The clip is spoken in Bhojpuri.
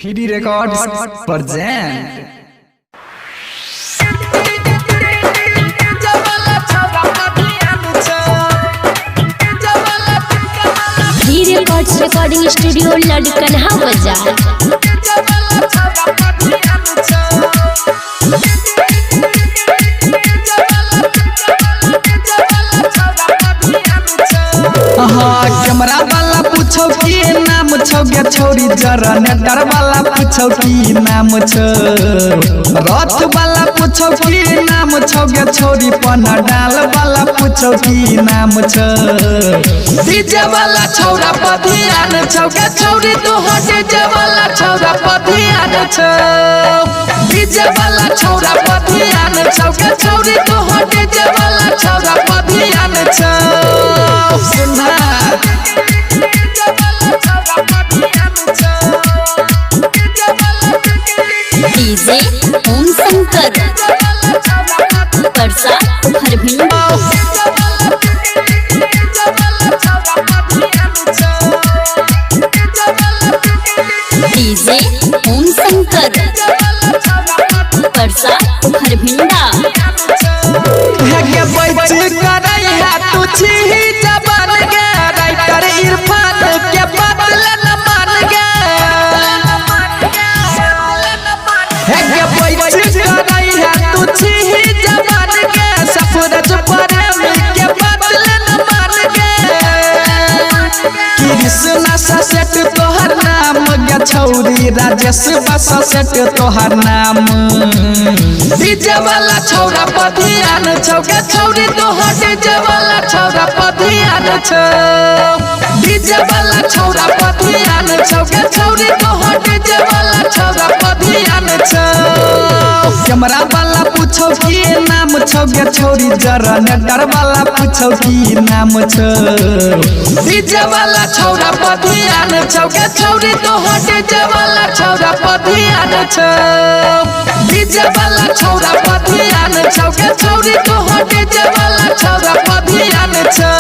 Fidi Records present. Fidi Records recording studio लड़कनहा बाजार। कैमरा वाला पूछो की नाम छौ गे छौरी जरा नेटर वाला पूछो की नाम छौ रथ वाला पूछो की नाम छौ गे छौरी पनडाल वाला पूछो की नाम छौ डीजे वाला छौरा पधियान छौ गे छौरी तू हो डीजे वाला छौरा पधियान छौ डीजे वाला छौरा पधियान छौ गे छौरी तू हो डीजे वाला छौरा पधियान छौ सुना डीजे ओम शंकर परसा हरभिंडा। डीजे ओम शंकर परसा हरभिंडा। के बैठ करई है तू छी जबान गे राइटर इरफान के बदल न मान गे के बैठ करई है तू छी जबान गे सफरज प्रेमी के बदल न मान गे कृष्णा सेट तोहर नाम गे छौरी राजेश बस सेट तोहर नाम डीजे वाला छौरा पधियान छौ गे छौरी तोहर डीजे वाला छौरा पधियान छौ डीजे वाला छौरा पधियान छौ गे छौरी तोहर डीजे वाला छौरा पधियान छौ कैमरा वाला पूछो की नाम छौ गे छौरी जरा नेटर वाला पूछो की नाम छौ डीजे वाला छौरा पधियान छौ गे छौरी तोहर डीजे वाला छौरा पधियान छौ डीजे वाला छौरा पधियान छौ गे छौरी तोहर डीजे वाला छौरा पधियान छौ।